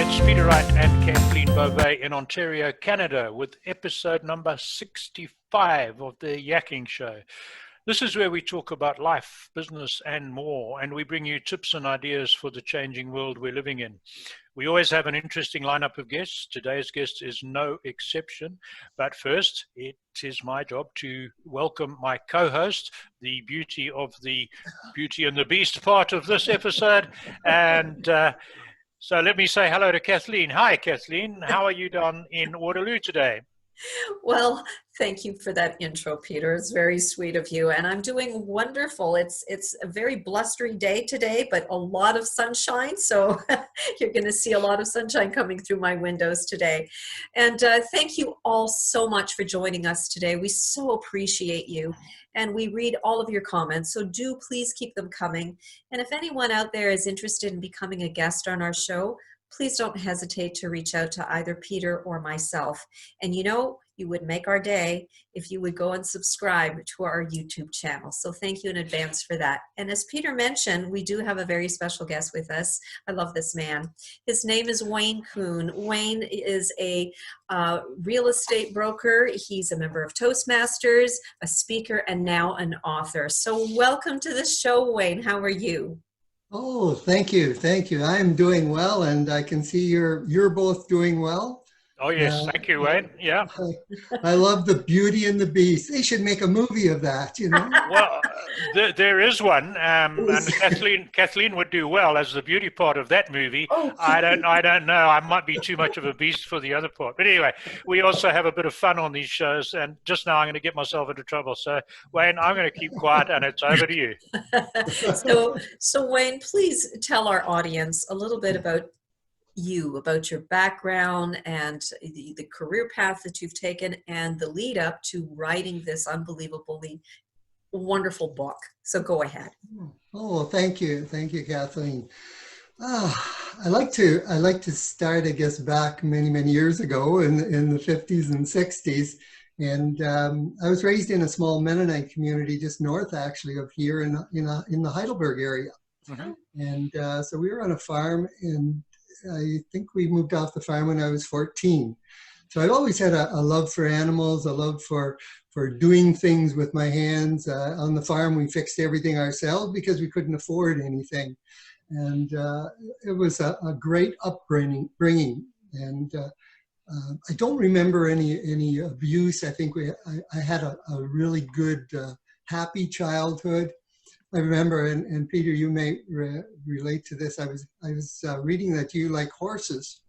It's Peter Wright and Kathleen Beauvais in Ontario, Canada, with episode number 65 of the Yakking Show. This is where we talk about life, business, and more, and we bring you tips and ideas for the changing world we're living in. We always have an interesting lineup of guests. Today's guest is no exception. But first, it is my job to welcome my co-host, the beauty of the Beauty and the Beast part of this episode. And so let me say hello to Kathleen. Hi, Kathleen. How are you down in Waterloo today? Well, thank you for that intro, Peter. It's very sweet of you. And I'm doing wonderful. It's a very blustery day today, but a lot of sunshine. So you're going to see a lot of sunshine coming through my windows today. And thank you all so much for joining us today. We so appreciate you. And we read all of your comments. So do please keep them coming. And if anyone out there is interested in becoming a guest on our show, please don't hesitate to reach out to either Peter or myself. And you would make our day if you would go and subscribe to our YouTube channel. So thank you in advance for that. And as Peter mentioned, we do have a very special guest with us. I love this man. His name is Wayne Kuhn. Wayne is a real estate broker. He's a member of Toastmasters, a speaker, and now an author. So welcome to the show, Wayne. How are you? Oh, thank you. Thank you. I'm doing well, and I can see you're both doing well. Oh, yes. Thank you, Wayne. Yeah. I love the Beauty and the Beast. They should make a movie of that, Well, there is one, and Kathleen would do well as the beauty part of that movie. Oh. I don't know. I might be too much of a beast for the other part. But anyway, we also have a bit of fun on these shows, and just now I'm going to get myself into trouble. So, Wayne, I'm going to keep quiet, and it's over to you. So Wayne, please tell our audience a little bit about you, about your background and the career path that you've taken and the lead up to writing this unbelievably wonderful book. So go ahead. Oh, thank you. Thank you, Kathleen. I like to start, I guess, back many years ago in the 50s and 60s. And I was raised in a small Mennonite community just north, actually, of here in the Heidelberg area. Mm-hmm. And so we were on a farm, and I think we moved off the farm when I was 14. So I've always had a love for animals, a love for doing things with my hands. On the farm, we fixed everything ourselves because we couldn't afford anything. And it was a great upbringing. And I don't remember any abuse. I think I had a really good, happy childhood. I remember, and Peter, you may relate to this. I was reading that you like horses,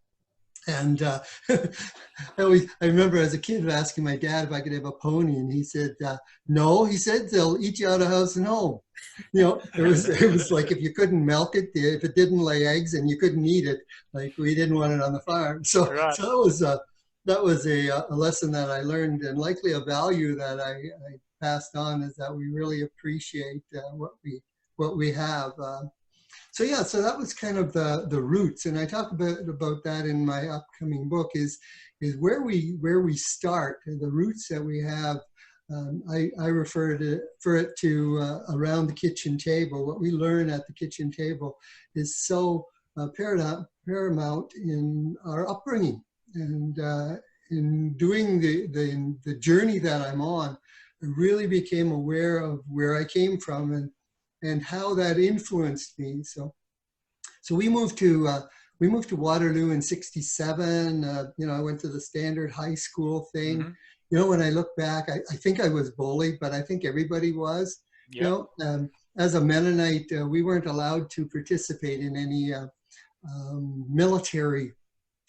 and I remember as a kid asking my dad if I could have a pony, and he said no. He said they'll eat you out of house and home. It was like if you couldn't milk it, if it didn't lay eggs, and you couldn't eat it, like we didn't want it on the farm. So Right. So that was a lesson that I learned, and likely a value that I passed on, is that we really appreciate what we have. So that was kind of the roots, and I talk about that in my upcoming book. Is where we start, the roots that we have. I refer it to around the kitchen table. What we learn at the kitchen table is so paramount in our upbringing, and in doing the journey that I'm on, I really became aware of where I came from and how that influenced me. So we moved to Waterloo in '67. I went to the standard high school thing. Mm-hmm. When I look back, I think I was bullied, but I think everybody was. Yeah. As a Mennonite, we weren't allowed to participate in any military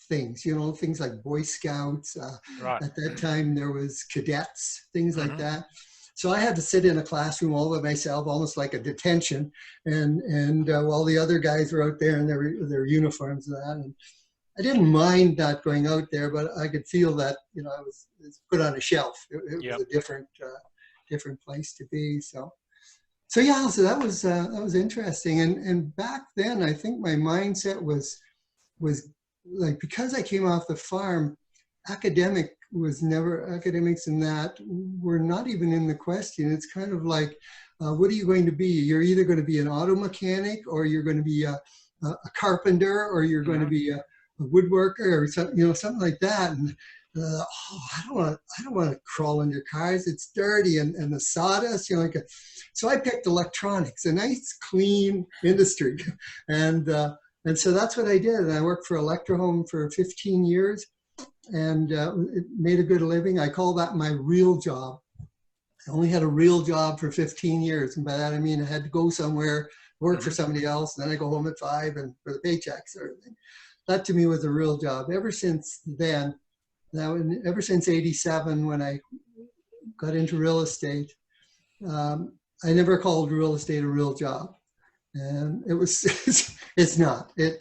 things, things like Boy Scouts. Right. At that time, there was cadets, things like Mm-hmm. that. So I had to sit in a classroom all by myself, almost like a detention, and while the other guys were out there in their uniforms and that. And I didn't mind not going out there, but I could feel that I was put on a shelf. It Yep. was a different place to be. So that was interesting. And back then, I think my mindset was like, because I came off the farm, academics and that were not even in the question. It's kind of like, what are you going to be? You're either going to be an auto mechanic, or you're going to be a carpenter, or you're going to be woodworker or something, something like that. And I don't want to crawl under cars. It's dirty and the sawdust, so I picked electronics, a nice clean industry. And so that's what I did. And I worked for Electrohome for 15 years and it made a good living. I call that my real job. I only had a real job for 15 years. And by that, I mean, I had to go somewhere, work for somebody else, and then I go home at 5 and for the paycheck sort of thing. That to me was a real job. Ever since then, ever since 87, when I got into real estate, I never called real estate a real job. And it was, it's not. I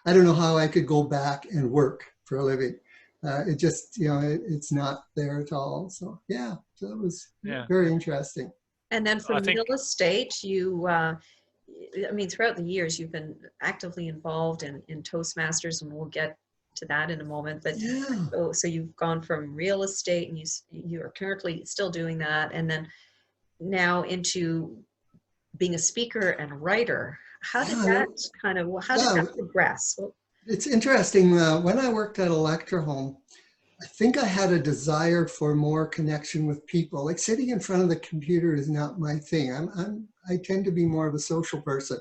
don't know how I could go back and work for a living. It just, it's not there at all. So yeah, so it was very interesting. And then from real estate, you, throughout the years, you've been actively involved in Toastmasters, and we'll get to that in a moment. But so you've gone from real estate, and you are currently still doing that, and then now into being a speaker and a writer. How did that progress? Well, it's interesting. When I worked at Electrohome, I think I had a desire for more connection with people. Like sitting in front of the computer is not my thing. I tend to be more of a social person.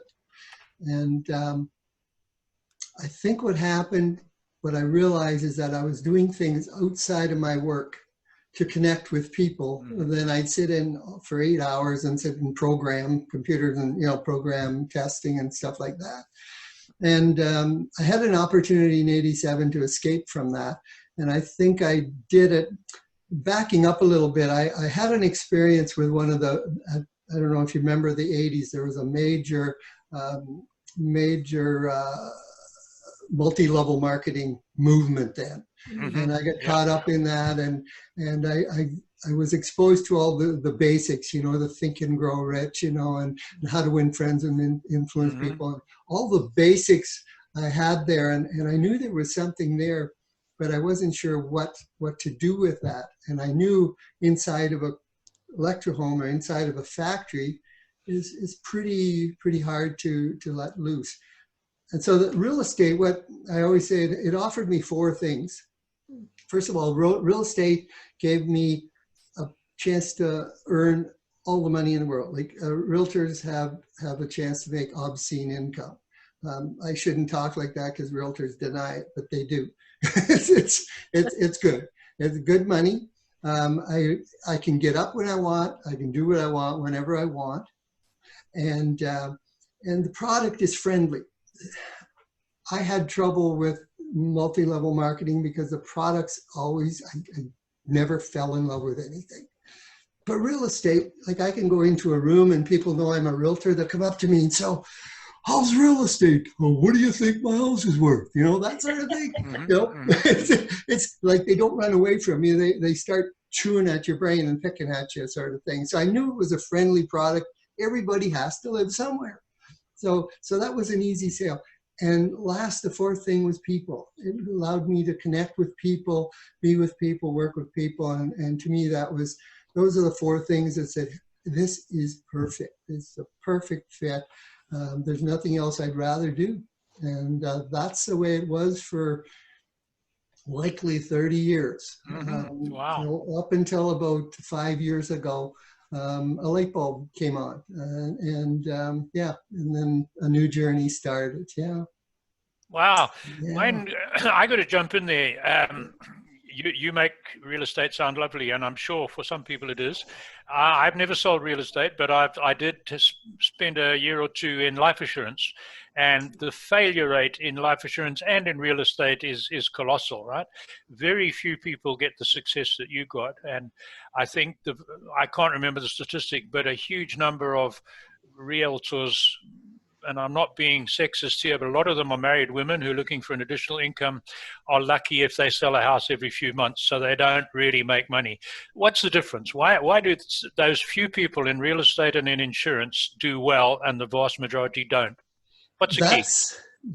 And I think what happened, what I realized is that I was doing things outside of my work to connect with people. Then I'd sit in for 8 hours and sit and program computers and, program testing and stuff like that. And I had an opportunity in 87 to escape from that. And I think I did it. Backing up a little bit, I had an experience with one of the, I don't know if you remember the 80s, there was a major multi-level marketing movement then. And I got caught up in that, and I was exposed to all the basics, the Think and Grow Rich, and how to win friends and influence people. And all the basics I had there, and I knew there was something there, but I wasn't sure what to do with that. And I knew inside of a Electrohome or inside of a factory is pretty hard to let loose. And so the real estate, what I always say, it offered me 4 things. First of all, real estate gave me a chance to earn all the money in the world. Like realtors have a chance to make obscene income. I shouldn't talk like that because realtors deny it, but they do. It's good. It's good money. I can get up when I want. I can do what I want whenever I want, and the product is friendly. I had trouble with multi-level marketing because the products always, I never fell in love with anything. But real estate, like I can go into a room and people know I'm a realtor. They'll come up to me and say, how's real estate? Oh, what do you think my house is worth? That sort of thing. It's like they don't run away from you. They start chewing at your brain and picking at you, sort of thing. So I knew it was a friendly product. Everybody has to live somewhere. So that was an easy sale. And last, the 4th thing was people. It allowed me to connect with people, be with people, work with people. And to me, those are the 4 things that said, this is perfect. It's a perfect fit. There's nothing else I'd rather do. And that's the way it was for likely 30 years. Wow. Up until about 5 years ago, a light bulb came on, and then a new journey started. Wow. When I got to jump in there. You make real estate sound lovely, and I'm sure for some people it is. I've never sold real estate, but I did spend a year or 2 in life assurance, and the failure rate in life assurance and in real estate is colossal, right? Very few people get the success that you got, and I think I can't remember the statistic, but a huge number of realtors, and I'm not being sexist here, but a lot of them are married women who are looking for an additional income, are lucky if they sell a house every few months, so they don't really make money. What's the difference? Why do those few people in real estate and in insurance do well and the vast majority don't? What's the key?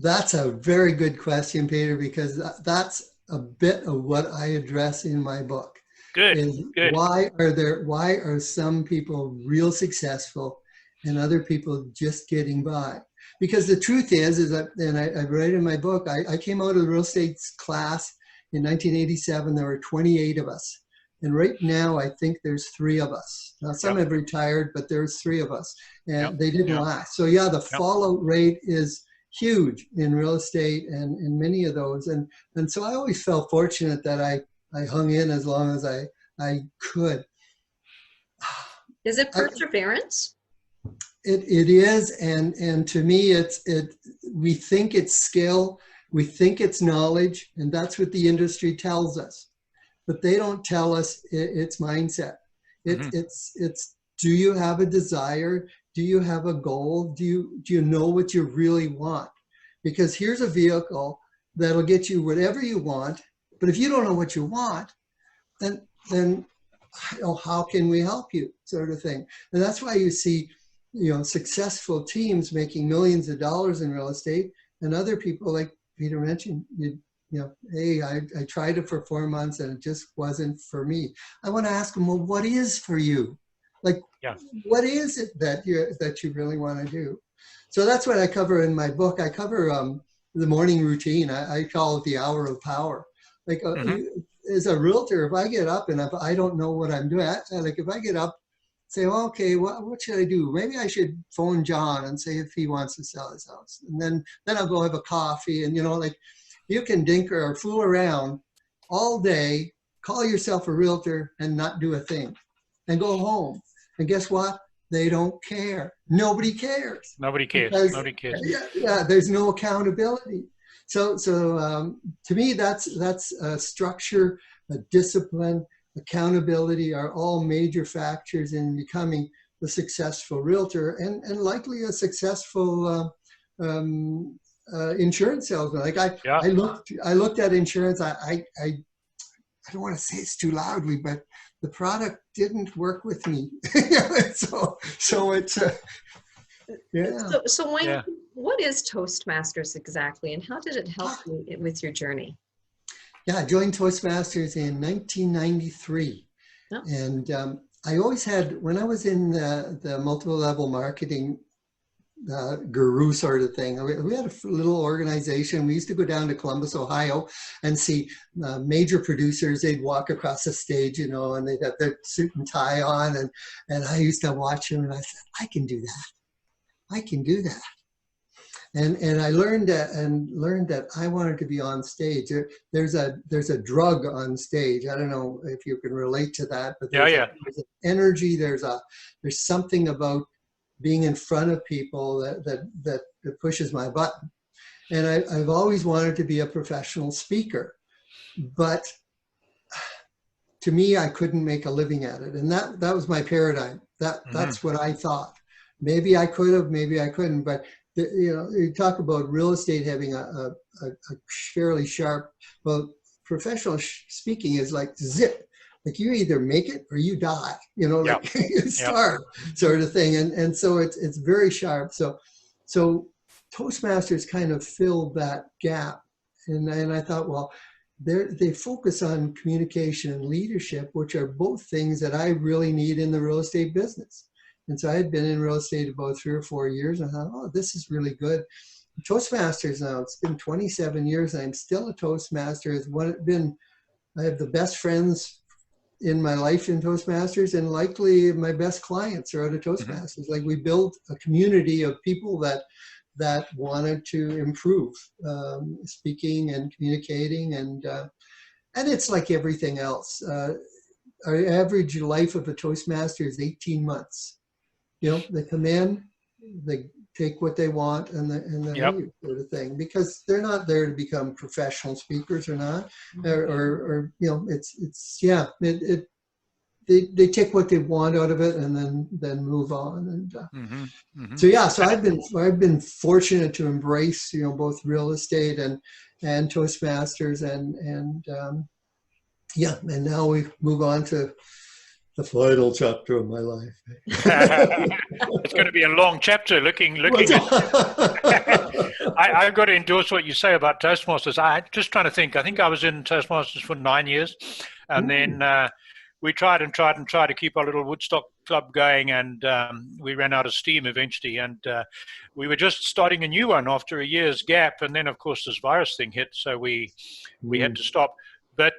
That's a very good question, Peter, because that's a bit of what I address in my book. Good. Why are some people real successful and other people just getting by? because the truth is that, and I write in my book, I came out of the real estate class in 1987. There were 28 of us. And right now, I think there's 3 of us. Now, some have retired, but there's 3 of us, and they didn't last. So yeah, the fallout rate is huge in real estate and in many of those. And so I always felt fortunate that I hung in as long as I could. Is it perseverance? It is, and to me, we think it's skill, we think it's knowledge, and that's what the industry tells us. But they don't tell us it's mindset. It's do you have a desire? Do you have a goal? Do you know what you really want? Because here's a vehicle that'll get you whatever you want. But if you don't know what you want, then how can we help you, sort of thing. And that's why you see, successful teams making millions of dollars in real estate, and other people, like Peter mentioned, hey, I tried it for 4 months and it just wasn't for me. I want to ask them, well, what is for you? Like, what is it that you really want to do? So that's what I cover in my book. I cover the morning routine. I call it the hour of power. Like, as a realtor, if I get up and if I don't know what I'm doing, like if I get up, say, well, okay, what should I do? Maybe I should phone John and say if he wants to sell his house. And then I'll go have a coffee, and like, you can dinker or fool around all day, call yourself a realtor and not do a thing, and go home. And guess what? They don't care. Nobody cares. Nobody cares. Nobody cares. Yeah, there's no accountability. So to me, that's a structure, a discipline, accountability are all major factors in becoming a successful realtor and likely a successful insurance salesman. Like I looked at insurance. I don't want to say it's too loudly, but the product didn't work with me. So it's So Wayne, what is Toastmasters exactly, and how did it help you with your journey? Yeah, I joined Toastmasters in 1993, and I always had, when I was in the multiple level marketing guru sort of thing. We had a little organization. We used to go down to Columbus, Ohio, and see major producers. They'd walk across the stage, and they'd have their suit and tie on, and I used to watch them, and I said, I can do that. I can do that. And I learned that I wanted to be on stage. There's a drug on stage. I don't know if you can relate to that, but there's an energy. There's something about being in front of people that pushes my button. And I've always wanted to be a professional speaker, but to me, I couldn't make a living at it. And that was my paradigm. That's what I thought. Maybe I could have, maybe I couldn't, but you talk about real estate having a fairly sharp, professional speaking is like zip. Like you either make it or you die, like you starve sort of thing. And so it's very sharp. So Toastmasters kind of filled that gap. And I thought, well, they focus on communication and leadership, which are both things that I really need in the real estate business. And so I had been in real estate about 3 or 4 years, and I thought, oh, this is really good. Toastmasters now, it's been 27 years, and I'm still a Toastmaster. I have the best friends in my life in Toastmasters, and likely my best clients are out of Toastmasters. Like we built a community of people that wanted to improve speaking and communicating, and it's like everything else. Our average life of a Toastmaster is 18 months. They come in, they take what they want, and they leave, sort of thing, because they're not there to become professional speakers or not, or they take what they want out of it and then move on. And so I've been fortunate to embrace both real estate and Toastmasters and now we move on to the final chapter of my life. It's going to be a long chapter looking I've got to endorse what you say about Toastmasters. I'm just trying to think. I think I was in Toastmasters for 9 years. And then we tried to keep our little Woodstock club going, and we ran out of steam eventually, and we were just starting a new one after a year's gap, and then of course this virus thing hit, so we had to stop. But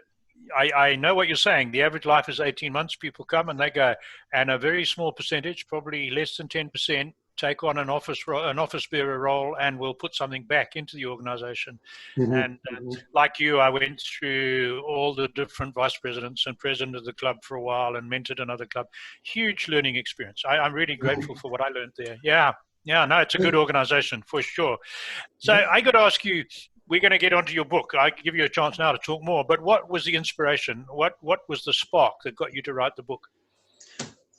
I know what you're saying. The average life is 18 months. People come and they go, and a very small percentage, probably less than 10%, take on an office bearer role, and will put something back into the organization. And like you, I went through all the different vice presidents and president of the club for a while, and mentored another club. Huge learning experience. I'm really grateful for what I learned there. Yeah, no, it's a good organization for sure. So I got to ask you, we're going to get onto your book. I give you a chance now to talk more, but what was the inspiration? What was the spark that got you to write the book?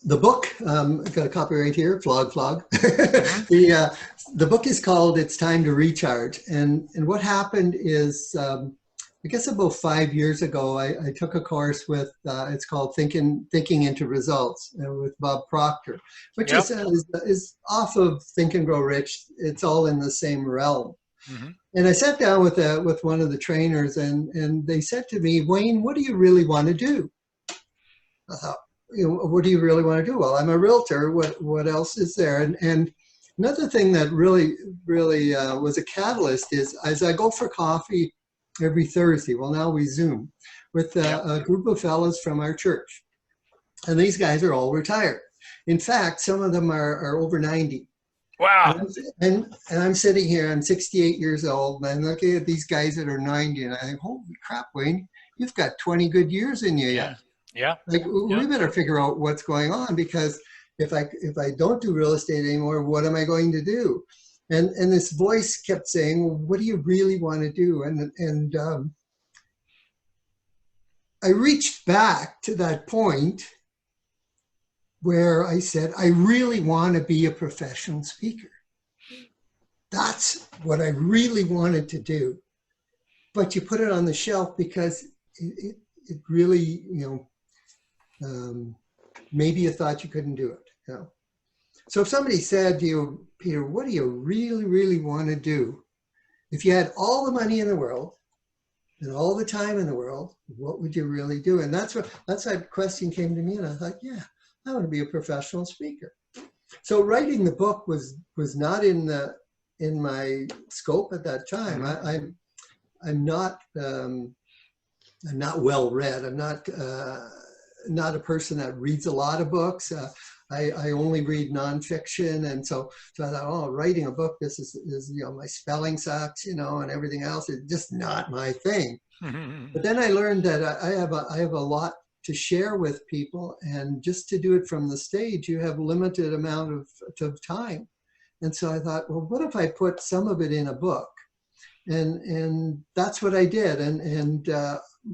The book, got a copy right here, flog. The book is called It's Time to Recharge. And what happened is, I guess about 5 years ago, I took a course with, it's called Thinking into Results with Bob Proctor, which is off of Think and Grow Rich. It's all in the same realm. And I sat down with one of the trainers, and they said to me, Wayne, what do you really want to do? I thought, what do you really want to do? Well, I'm a realtor. What else is there? And another thing that really was a catalyst is, as I go for coffee every Thursday, well, now we Zoom, with a group of fellows from our church. And these guys are all retired. In fact, some of them are over 90. Wow. And I'm sitting here, I'm 68 years old, and I'm looking at these guys that are 90, and I think, holy crap, Wayne, you've got 20 good years in you yet. Yeah. We better figure out what's going on, because if I don't do real estate anymore, what am I going to do? And this voice kept saying, well, what do you really want to do? And I reached back to that point where I said, I really want to be a professional speaker. That's what I really wanted to do. But you put it on the shelf because it really, maybe you thought you couldn't do it. So if somebody said to you, Peter, what do you really, really want to do? If you had all the money in the world and all the time in the world, what would you really do? And that's that question came to me, and I thought, yeah, I want to be a professional speaker. So writing the book was not in my scope at that time. I'm not well read. I'm not a person that reads a lot of books. I only read nonfiction, and so I thought, oh, writing a book, this is my spelling sucks, and everything else is just not my thing. But then I learned that I have a lot to share with people, and just to do it from the stage, you have limited amount of time. And so I thought, well, what if I put some of it in a book? And that's what I did. And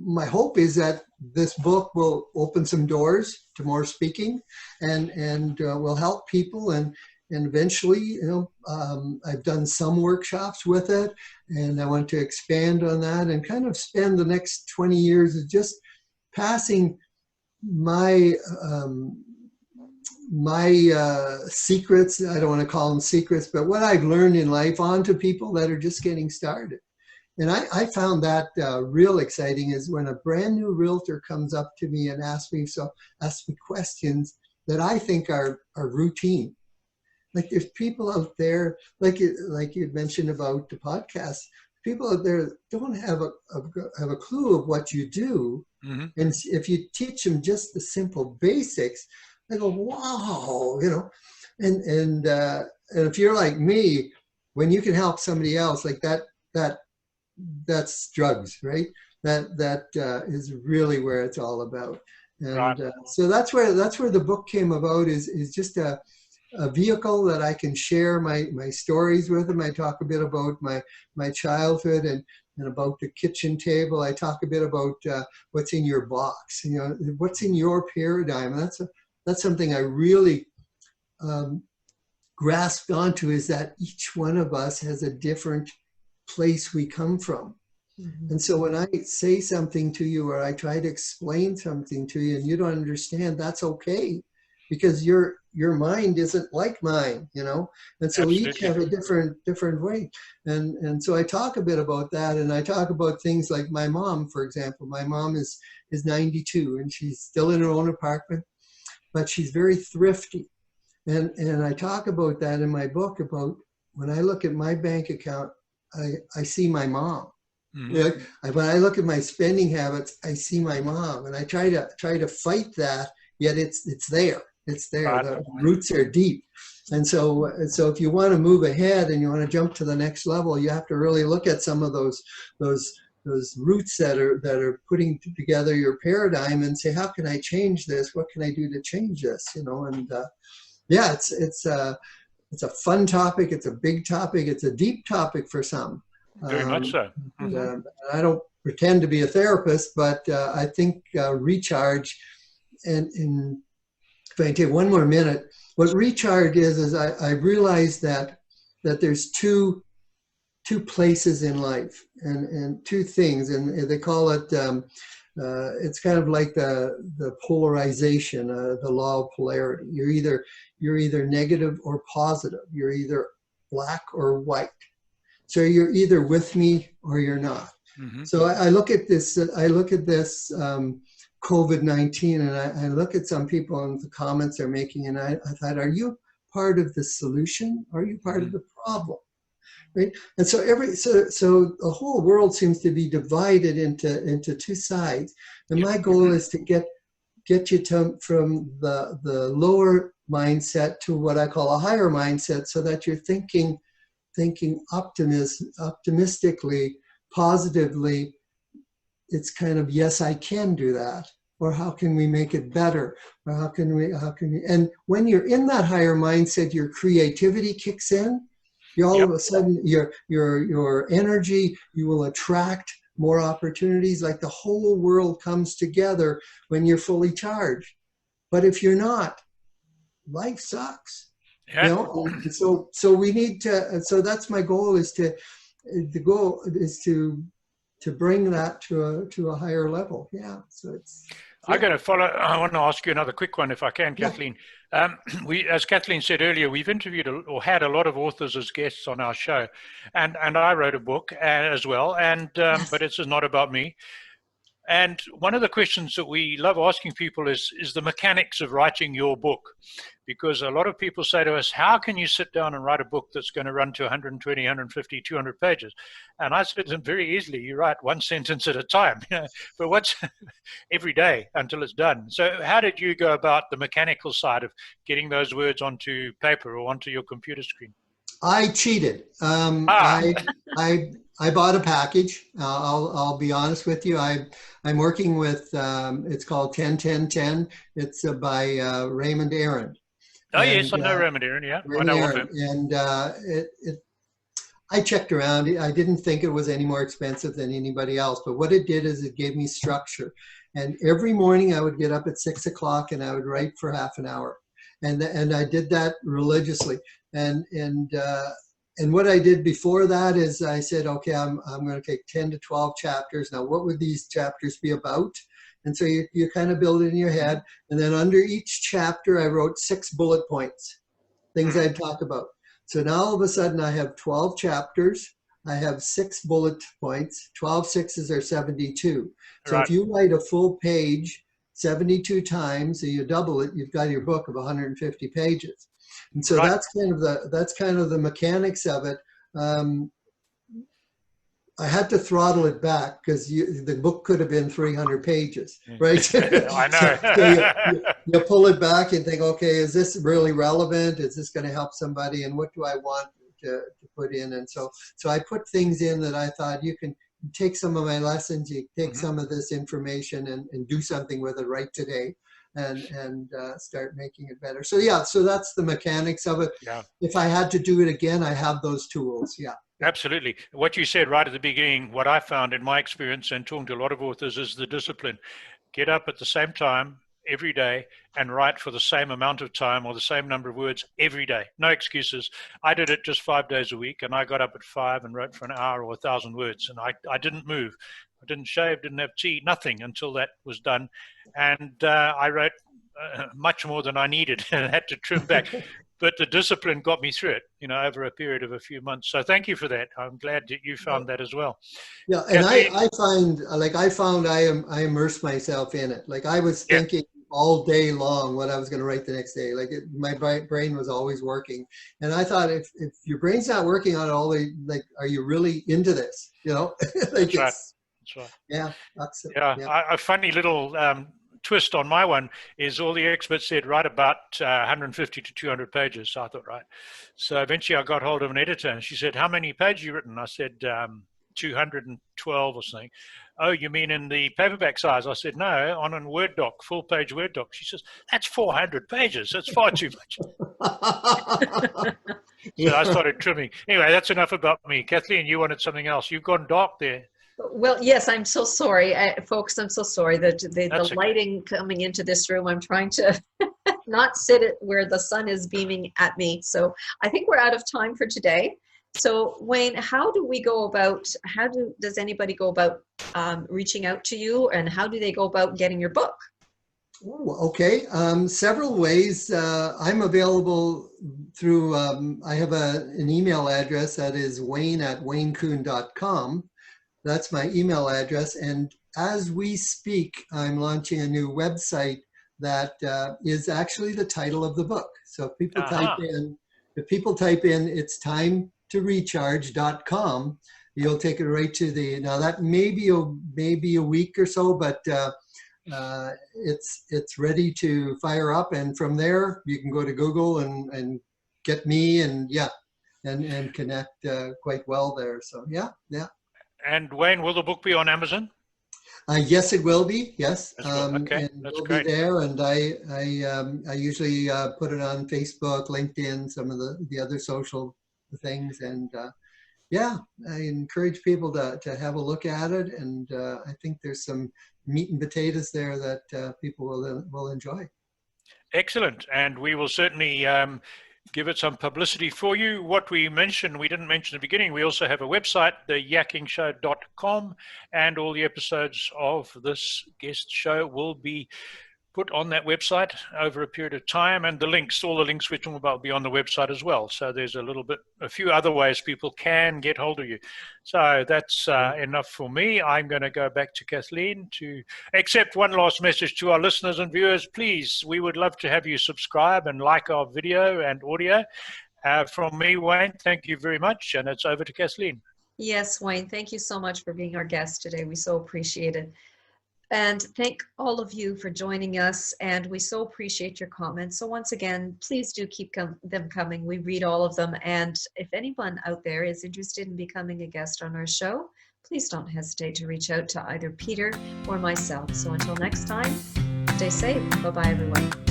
my hope is that this book will open some doors to more speaking, and will help people. And eventually, I've done some workshops with it, and I want to expand on that and kind of spend the next 20 years just passing my secrets. I don't want to call them secrets, but what I've learned in life on to people that are just getting started. And I found that real exciting is when a brand new realtor comes up to me and asks me questions that I think are routine. Like there's people out there, like you mentioned about the podcast, people out there don't have a clue of what you do. And if you teach them just the simple basics, they go, wow, and if you're like me, when you can help somebody else like that's drugs, right? That is really where it's all about. And so that's where the book came about, is just a vehicle that I can share my stories with them. I talk a bit about my childhood and about the kitchen table. I talk a bit about what's in your box, what's in your paradigm. That's something I really grasped onto, is that each one of us has a different place we come from. And so when I say something to you, or I try to explain something to you and you don't understand, that's okay, because you're your mind isn't like mine, you know, and so we each Absolutely. have a different way. And so I talk a bit about that, and I talk about things like my mom, for example. My mom is 92, and she's still in her own apartment, but she's very thrifty. And I talk about that in my book, about when I look at my bank account, I see my mom. Mhm. Yeah, when I look at my spending habits, I see my mom, and I try to fight that. Yet it's there. It's there. Right. The roots are deep, and so if you want to move ahead and you want to jump to the next level, you have to really look at some of those roots that are putting together your paradigm and say, how can I change this? What can I do to change this? You know, and yeah, it's a fun topic. It's a big topic. It's a deep topic for some. Very much so. And, I don't pretend to be a therapist, but I think recharge, and if I can take one more minute, what recharge is I realized that there's two places in life, and two things, and they call it, it's kind of like the polarization, the law of polarity. You're either negative or positive. You're either black or white. So you're either with me or you're not. Mm-hmm. So I look at this. COVID-19, and I look at some people and the comments they're making, and I thought, are you part of the solution? Or are you part of the problem? Right? And so so the whole world seems to be divided into two sides. And my goal is to get you from the lower mindset to what I call a higher mindset, so that you're thinking optimistically, positively. It's kind of, yes, I can do that, or how can we make it better, or how can we, and when you're in that higher mindset, your creativity kicks in. You all of a sudden, your energy, you will attract more opportunities. Like the whole world comes together when you're fully charged. But if you're not, life sucks. Yeah. You know, and so we need to. So that's my goal. The goal is to bring that to a higher level. Yeah. So it's. I'm going to follow. I want to ask you another quick one, if I can, Kathleen. We, as Kathleen said earlier, we've interviewed or had a lot of authors as guests on our show, and I wrote a book as well. And but this is not about me. And one of the questions that we love asking people is the mechanics of writing your book. Because a lot of people say to us, how can you sit down and write a book that's going to run to 120, 150, 200 pages? And I said to them, very easily, you write one sentence at a time, but what's every day until it's done. So how did you go about the mechanical side of getting those words onto paper or onto your computer screen? I cheated. I bought a package. I'll be honest with you. I'm working with, it's called 10-10-10. It's by Raymond Aaron. Oh, yes, I know Raymond Aaron, yeah. Raymond I know Aaron. of him. And I checked around. I didn't think it was any more expensive than anybody else, but what it did is it gave me structure. And every morning I would get up at 6 o'clock and I would write for half an hour. And I did that religiously. And what I did before that is I said, okay, I'm going to take 10 to 12 chapters. Now, what would these chapters be about? And so you kind of build it in your head. And then under each chapter, I wrote 6 bullet points, things I'd talk about. So now all of a sudden I have 12 chapters. I have 6 bullet points. 12 sixes are 72. So Right. if you write a full page 72 times and you double it, you've got your book of 150 pages. And so that's kind of the mechanics of it. I had to throttle it back because the book could have been 300 pages, right? I know. So you pull it back and think, okay, is this really relevant? Is this going to help somebody? And what do I want to put in? And so I put things in that I thought you can take some of my lessons, you take some of this information and do something with it right today. And start making it better. So yeah, so that's the mechanics of it. Yeah. If I had to do it again, I have those tools. Yeah. Absolutely. What you said right at the beginning, what I found in my experience and talking to a lot of authors is the discipline. Get up at the same time every day and write for the same amount of time or the same number of words every day. No excuses. I did it just 5 days a week, and I got up at 5 and wrote for an hour or 1,000 words, and I didn't move. I didn't shave, didn't have tea, nothing until that was done. And I wrote much more than I needed and had to trim back. But the discipline got me through it, over a period of a few months. So thank you for that. I'm glad that you found that as well. Yeah, and Kathleen? I found I immersed myself in it. Like I was thinking all day long what I was going to write the next day. Like my brain was always working, and I thought if your brain's not working on it all day, like, are you really into this? Like That's right. That's right. Yeah, that's it. Yeah. A funny little twist on my one is all the experts said write about 150 to 200 pages. So I thought, right. So eventually I got hold of an editor and she said, how many pages you written? I said, 212 or something. Oh, you mean in the paperback size? I said, no, on a Word doc, full page Word doc. She says, that's 400 pages. That's far too much. So I started trimming. Anyway, that's enough about me. Kathleen, you wanted something else. You've gone dark there. Well, yes, I'm so sorry, folks. I'm so sorry that the lighting coming into this room. I'm trying to not sit it where the sun is beaming at me. So I think we're out of time for today. So Wayne, how do we go about? Does anybody go about reaching out to you, and how do they go about getting your book? Ooh, okay, several ways. I'm available through. I have an email address that is wayne@waynekuhn.com. That's my email address. And as we speak, I'm launching a new website that is actually the title of the book. So if people type in, it's timetorecharge.com, you'll take it right to now that may be a week or so, but it's ready to fire up. And from there, you can go to Google and get me and connect quite well there. So yeah. And Wayne, will the book be on Amazon? Yes, it will be. Yes, okay, and that's it'll great. be there. And I usually put it on Facebook, LinkedIn, some of the other social things. And I encourage people to have a look at it. And I think there's some meat and potatoes there that people will enjoy. Excellent, and we will certainly give it some publicity for you. What we didn't mention at the beginning, we also have a website, theyakkingshow.com, and all the episodes of this guest show will be put on that website over a period of time, and all the links we're talking about will be on the website as well. So there's a few other ways people can get hold of you. So that's enough for me. I'm going to go back to Kathleen to accept one last message to our listeners and viewers. Please, we would love to have you subscribe and like our video and audio. From me, Wayne, thank you very much, and it's over to Kathleen. Yes, Wayne, thank you so much for being our guest today. We so appreciate it. And thank all of you for joining us, and we so appreciate your comments. So once again, please do keep them coming. We read all of them, and if anyone out there is interested in becoming a guest on our show, please don't hesitate to reach out to either Peter or myself. So until next time, stay safe. Bye-bye, everyone.